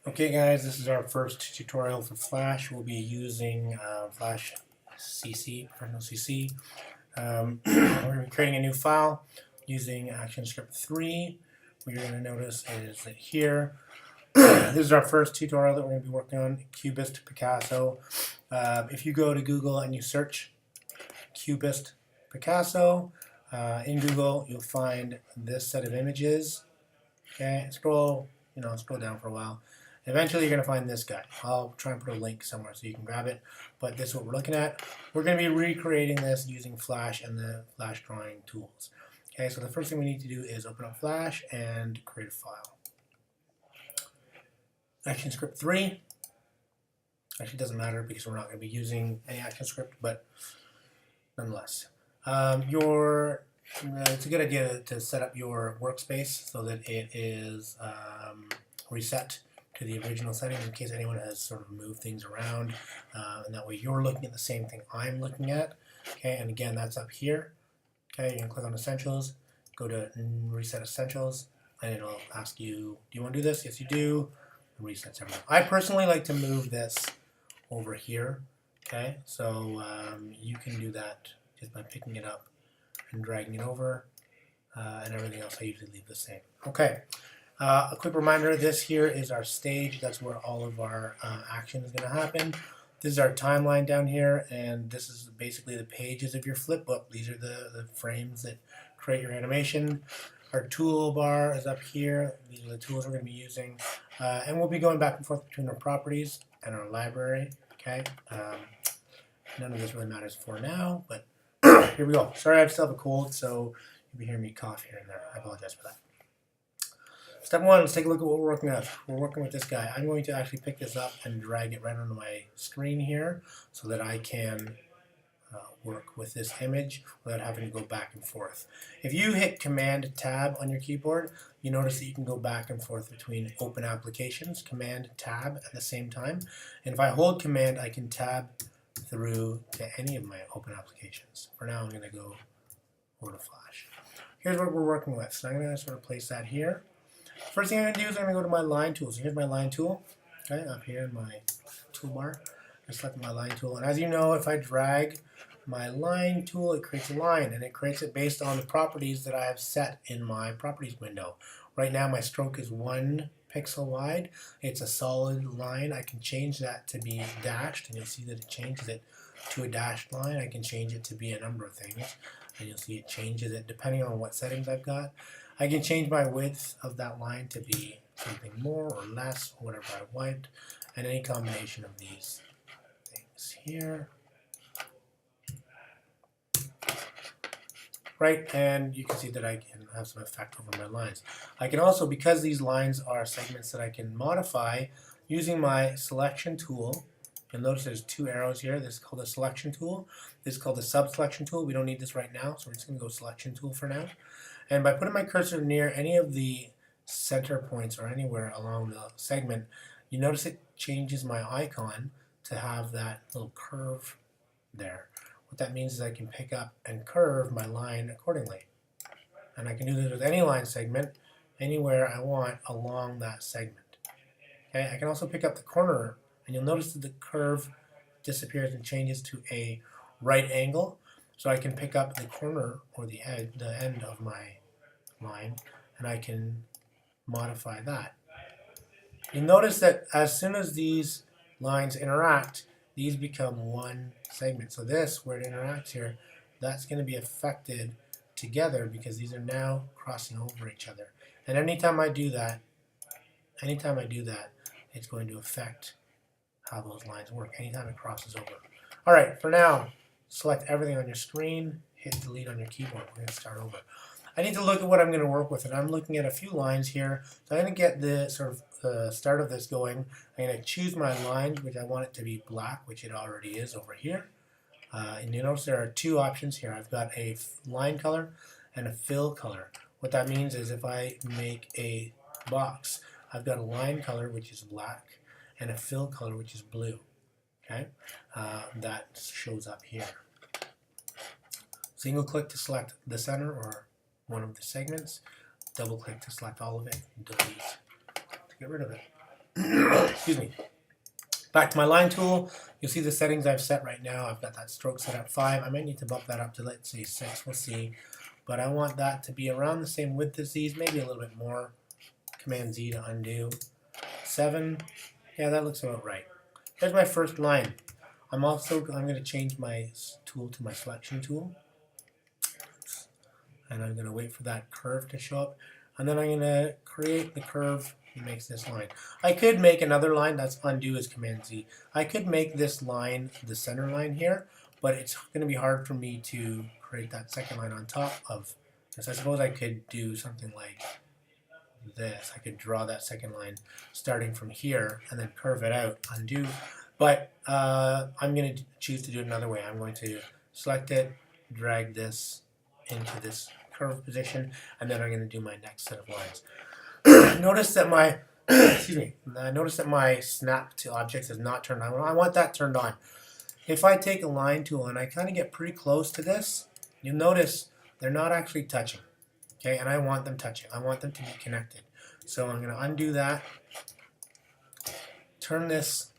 Okay guys, this is our first tutorial for Flash. We'll be using Flash CC, Professional CC. We're going to be creating a new file using ActionScript 3. What you're going to notice is that here, this is our first tutorial that we're going to be working on, Cubist Picasso. If you go to Google and you search Cubist Picasso, in Google you'll find this set of images. Okay, scroll down for a while. Eventually you're going to find this guy. I'll try and put a link somewhere so you can grab it, but this is what we're looking at. We're going to be recreating this using Flash and the Flash drawing tools. Okay, so the first thing we need to do is open up Flash and create a file. ActionScript 3. Actually doesn't matter because we're not going to be using any ActionScript, but nonetheless. It's a good idea to set up your workspace so that it is reset to the original settings in case anyone has sort of moved things around, and that way you're looking at the same thing I'm looking at. Okay, and again, that's up here. Okay, you can click on Essentials, go to Reset Essentials, and it'll ask you, do you want to do this? Yes, you do. It resets everything. I personally like to move this over here. Okay, so you can do that just by picking it up and dragging it over, and everything else I usually leave the same. Okay. A quick reminder, this here is our stage. That's where all of our action is going to happen. This is our timeline down here, and this is basically the pages of your flipbook. These are the frames that create your animation. Our toolbar is up here. These are the tools we're going to be using. And we'll be going back and forth between our properties and our library. Okay. None of this really matters for now, but here we go. Sorry, I still have a cold, so you'll be hearing me cough here and there. I apologize for that. Step one, let's take a look at what we're working with. We're working with this guy. I'm going to actually pick this up and drag it right onto my screen here so that I can work with this image without having to go back and forth. If you hit Command Tab on your keyboard, you notice that you can go back and forth between open applications, Command Tab at the same time. And if I hold Command, I can tab through to any of my open applications. For now, I'm going to go over to Flash. Here's what we're working with. So I'm going to sort of place that here. First thing I'm going to do is I'm going to go to my line tool. So here's my line tool, okay, up here in my toolbar. I select my line tool. And as you know, if I drag my line tool, it creates a line. And it creates it based on the properties that I have set in my properties window. Right now my stroke is 1 pixel wide. It's a solid line. I can change that to be dashed, and you'll see that it changes it to a dashed line. I can change it to be a number of things, and you'll see it changes it depending on what settings I've got. I can change my width of that line to be something more or less, or whatever I want, and any combination of these things here. Right, and you can see that I can have some effect over my lines. I can also, because these lines are segments that I can modify, using my selection tool. You'll notice there's 2 arrows here. This is called the selection tool. This is called the sub-selection tool. We don't need this right now, so we're just going to go selection tool for now. And by putting my cursor near any of the center points or anywhere along the segment, you notice it changes my icon to have that little curve there. What that means is I can pick up and curve my line accordingly. And I can do this with any line segment anywhere I want along that segment. Okay, I can also pick up the corner, and you'll notice that the curve disappears and changes to a right angle. So I can pick up the corner or the end of my line, and I can modify that. You'll notice that as soon as these lines interact, these become one segment. So this, where it interacts here, that's going to be affected together because these are now crossing over each other. And anytime I do that, it's going to affect how those lines work anytime it crosses over. All right, for now, select everything on your screen, hit delete on your keyboard. We're going to start over. I need to look at what I'm going to work with, and I'm looking at a few lines here. So I'm going to get the sort of the start of this going. I'm going to choose my lines, which I want it to be black, which it already is over here. And you notice there are 2 options here. I've got a line color and a fill color. What that means is if I make a box, I've got a line color, which is black, and a fill color, which is blue. Okay, that shows up here. Single click to select the center or one of the segments. Double click to select all of it. Delete to get rid of it. Excuse me. Back to my line tool. You'll see the settings I've set right now. I've got that stroke set at 5. I might need to bump that up to, let's say, 6. We'll see. But I want that to be around the same width as these, maybe a little bit more. Command Z to undo. 7. Yeah, that looks about right. There's my first line. I'm going to change my tool to my selection tool. And I'm going to wait for that curve to show up. And then I'm going to create the curve that makes this line. I could make another line. That's undo is Command Z. I could make this line the center line here, but it's going to be hard for me to create that second line on top of this. I suppose I could do something like this. I could draw that second line starting from here and then curve it out, undo. But I'm going to choose to do it another way. I'm going to select it, drag this into this curve position, and then I'm going to do my next set of lines. Notice that my excuse me. Notice that my snap to objects is not turned on. I want that turned on. If I take a line tool and I kind of get pretty close to this, you'll notice they're not actually touching. Okay, and I want them touching. I want them to be connected. So I'm going to undo that. Turn this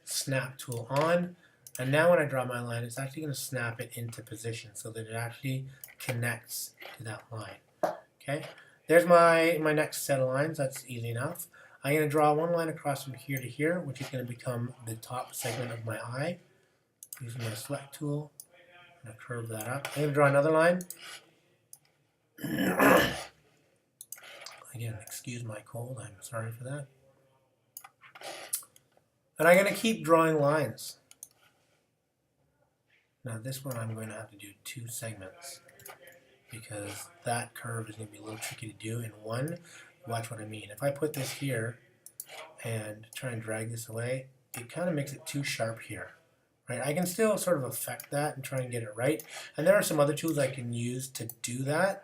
snap tool on, and now when I draw my line, it's actually going to snap it into position so that it actually connects to that line. Okay, there's my next set of lines. That's easy enough. I'm going to draw one line across from here to here, which is going to become the top segment of my eye. Using my select tool, I'm going to curve that up. I'm going to draw another line. Again, excuse my cold. I'm sorry for that. And I'm going to keep drawing lines. Now this one I'm going to have to do 2 segments because that curve is going to be a little tricky to do in one. Watch what I mean. If I put this here and try and drag this away, it kind of makes it too sharp here. Right? I can still sort of affect that and try and get it right. And there are some other tools I can use to do that,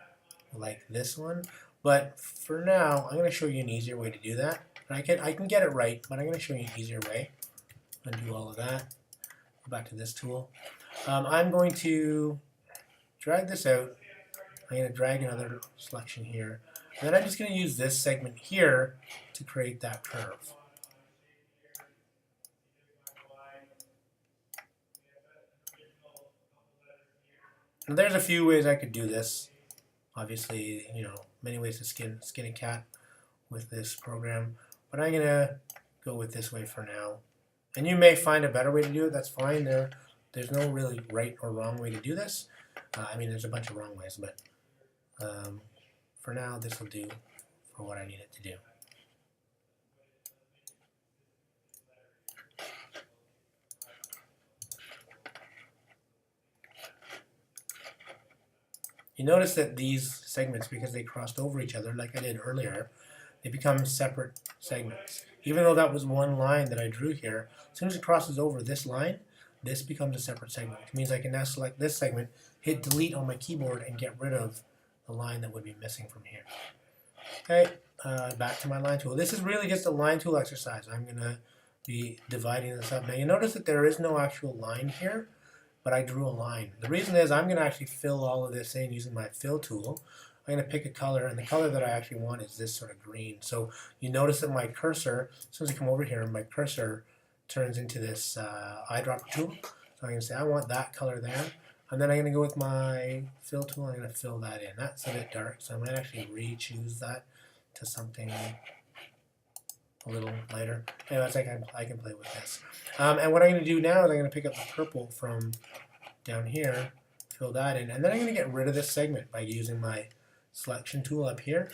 like this one. But for now, I'm going to show you an easier way to do that. I can get it right, but I'm going to show you an easier way. Undo all of that. Go back to this tool. I'm going to drag this out. I'm going to drag another selection here. And then I'm just going to use this segment here to create that curve. And there's a few ways I could do this. Obviously, you know, many ways to skin a cat with this program. But I'm going to go with this way for now. And you may find a better way to do it. That's fine. There's no really right or wrong way to do this. I mean, there's a bunch of wrong ways, but for now, this will do for what I need it to do. You notice that these segments, because they crossed over each other like I did earlier, they become separate segments. Even though that was one line that I drew here, as soon as it crosses over this line, this becomes a separate segment, which means I can now select this segment, hit delete on my keyboard, and get rid of the line that would be missing from here. Okay, back to my line tool. This is really just a line tool exercise. I'm going to be dividing this up. Now you notice that there is no actual line here, but I drew a line. The reason is I'm going to actually fill all of this in using my fill tool. I'm going to pick a color, and the color that I actually want is this sort of green. So you notice that my cursor, as soon as I come over here, my cursor turns into this eyedropper tool. So I'm going to say I want that color there. And then I'm going to go with my fill tool, I'm going to fill that in. That's a bit dark, so I might actually re-choose that to something a little lighter. Anyway, I can play with this. And what I'm going to do now is I'm going to pick up the purple from down here, fill that in, and then I'm going to get rid of this segment by using my selection tool up here,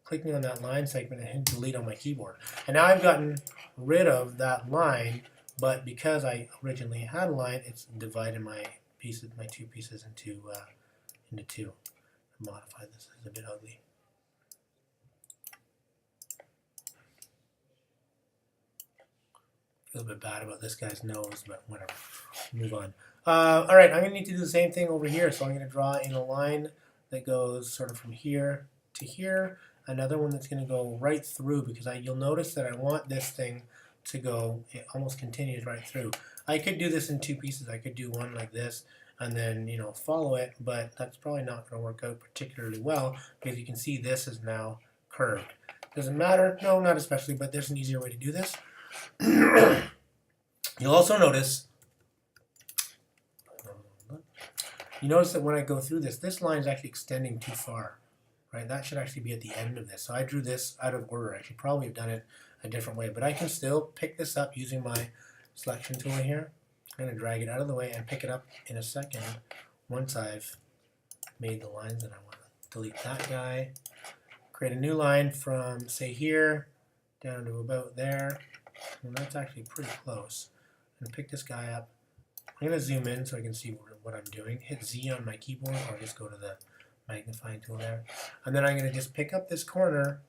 clicking on that line segment and hitting delete on my keyboard. And now I've gotten rid of that line, but because I originally had a line, it's divided my two pieces into two. Modify this, it's a bit ugly. Feel a bit bad about this guy's nose, but whatever. Move on. All right, I'm going to need to do the same thing over here. So I'm going to draw in a line that goes sort of from here to here. Another one that's going to go right through, because you'll notice that I want this thing to go, it almost continues right through. I could do this in 2 pieces. I could do one like this and then, you know, follow it, but that's probably not going to work out particularly well because you can see this is now curved. Does it matter? No, not especially, but there's an easier way to do this. You'll also notice, that when I go through this line is actually extending too far, right? That should actually be at the end of this. So I drew this out of order. I should probably have done it a different way, but I can still pick this up using my selection tool here. I'm going to drag it out of the way and pick it up in a second once I've made the lines that I want. Delete that guy. Create a new line from, say, here down to about there. And that's actually pretty close. I'm going to pick this guy up. I'm going to zoom in so I can see what I'm doing. Hit Z on my keyboard, or just go to the magnifying tool there. And then I'm going to just pick up this corner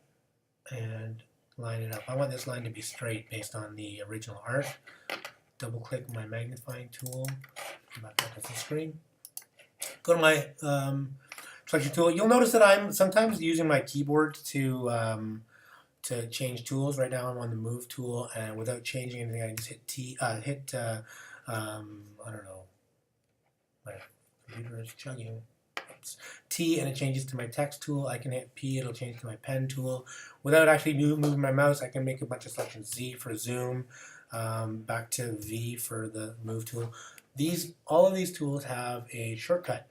and line it up. I want this line to be straight based on the original art. Double click my magnifying tool. Come back up to the screen. Go to my selection tool. You'll notice that I'm sometimes using my keyboard to change tools. Right now I'm on the move tool, and without changing anything, I can just hit T. I don't know. My computer is chugging. Oops. T, and it changes to my text tool. I can hit P, it'll change to my pen tool. Without actually moving my mouse, I can make a bunch of selections. Z for zoom, back to V for the move tool. All of these tools have a shortcut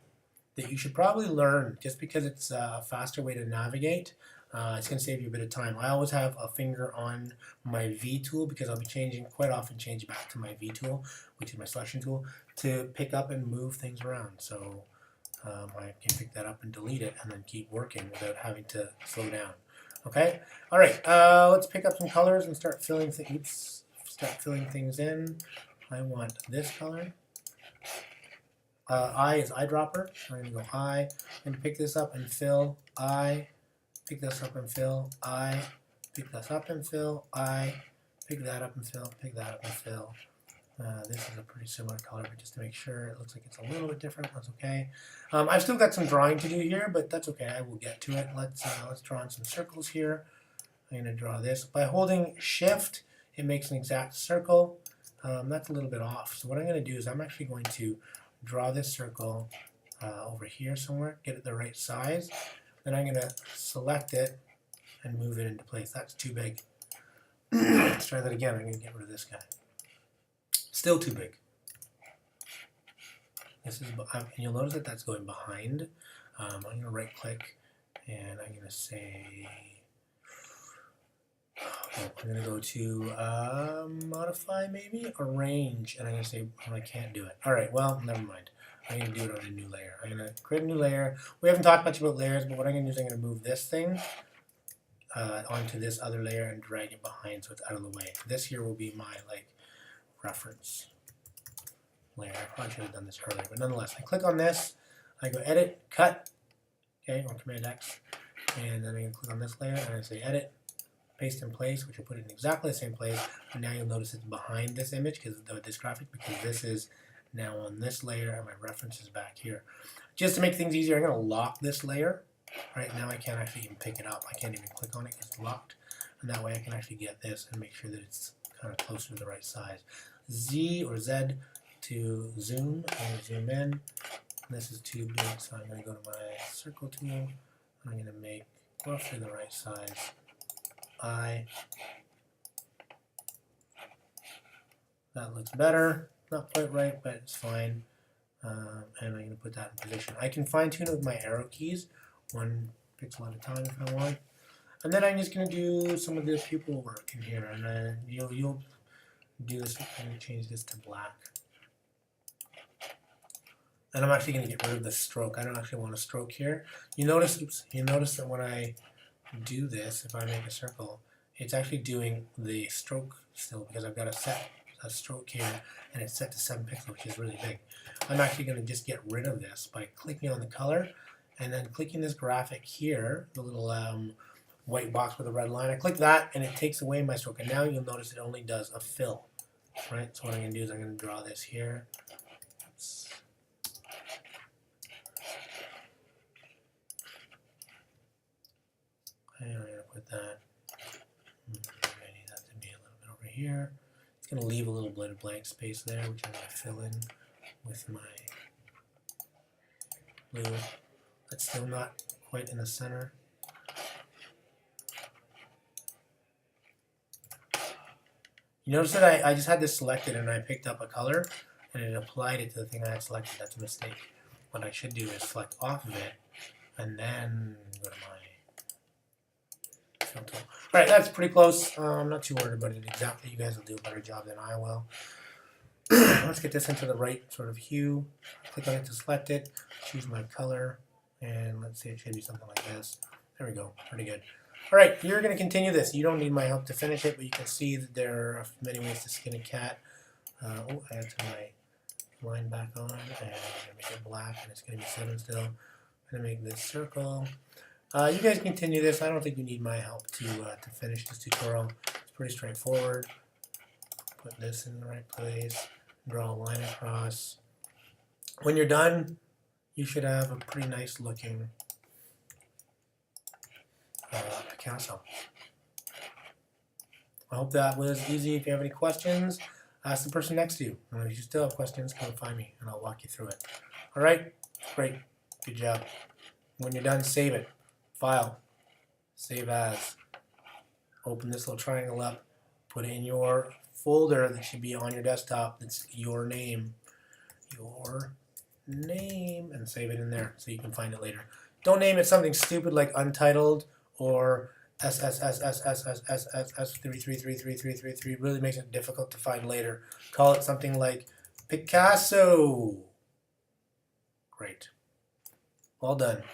that you should probably learn, just because it's a faster way to navigate. It's going to save you a bit of time. I always have a finger on my V tool because I'll be quite often changing back to my V tool, which is my selection tool, to pick up and move things around. So I can pick that up and delete it and then keep working without having to slow down. Okay? All right, let's pick up some colors and start filling things in. I want this color. I is eyedropper. I'm going to go I. I'm going to pick this up and fill I. Pick this up and fill I. Pick this up and fill I. Pick that up and fill. Pick that up and fill. This is a pretty similar color, but just to make sure it looks like it's a little bit different, that's okay. I've still got some drawing to do here, but that's okay. I will get to it. Let's draw in some circles here. I'm going to draw this. By holding Shift, it makes an exact circle. That's a little bit off. So what I'm going to do is I'm actually going to draw this circle over here somewhere, get it the right size. Then I'm going to select it and move it into place. That's too big. Let's try that again. I'm going to get rid of this guy. Still too big. This is, and you'll notice that that's going behind. I'm going to right click and I'm going to say, I'm going to go to modify, maybe arrange, and I'm going to say, I can't do it. All right, well, never mind. I'm going to do it on a new layer. I'm going to create a new layer. We haven't talked much about layers, but what I'm going to do is I'm going to move this thing onto this other layer and drag it behind so it's out of the way. This here will be my reference layer. I probably should have done this earlier, but nonetheless, I click on this. I go Edit, Cut, okay, or Command X, and then I'm going to click on this layer and I say Edit, Paste in Place, which will put it in exactly the same place. And now you'll notice it's behind this image because this graphic, because this is now on this layer and my reference is back here. Just to make things easier, I'm going to lock this layer. Right now I can't actually even pick it up. I can't even click on it because it's locked. And that way I can actually get this and make sure that it's kind of closer to the right size. Z or Z to zoom. I'm going to zoom in. This is too big, so I'm going to go to my circle tool and I'm going to make roughly the right size. That looks better. Not quite right, but it's fine. And I'm going to put that in position. I can fine tune it with my arrow keys, one pixel at a time if I want. And then I'm just going to do some of the pupil work in here, and then you'll do this. I'm going to change this to black. And I'm actually going to get rid of the stroke. I don't actually want a stroke here. You notice that when I do this, if I make a circle, it's actually doing the stroke still because I've got a stroke here and it's set to 7 pixels, which is really big. I'm actually going to just get rid of this by clicking on the color and then clicking this graphic here, the little white box with a red line. I click that and it takes away my stroke, and now you'll notice it only does a fill. Right? So what I'm going to do is I'm going to draw this here. Oops. And I'm going to put that. I need that to be a little bit over here. It's going to leave a little bit of blank space there, which I'm going to fill in with my blue. That's still not quite in the center. You notice that I just had this selected and I picked up a color and it applied it to the thing I had selected. That's a mistake. What I should do is select off of it and then go to my fill tool. Alright, that's pretty close. I'm not too worried about it exactly. You guys will do a better job than I will. Let's get this into the right sort of hue. Click on it to select it. Choose my color. And let's say it should be something like this. There we go. Pretty good. Alright, you're going to continue this. You don't need my help to finish it, but you can see that there are many ways to skin a cat. I had to my line back on, and I'm going to make it black, and it's going to be 7 still. I'm going to make this circle. You guys continue this. I don't think you need my help to finish this tutorial. It's pretty straightforward. Put this in the right place. Draw a line across. When you're done, you should have a pretty nice looking Picasso. I hope that was easy. If you have any questions, ask the person next to you. And if you still have questions, come find me and I'll walk you through it. Alright? Great. Good job. When you're done, save it. File. Save as. Open this little triangle up. Put it in your folder that should be on your desktop. That's your name. Your name. And save it in there so you can find it later. Don't name it something stupid like Untitled or S33333333. Really makes it difficult to find later. Call it something like Picasso. Great. Well done.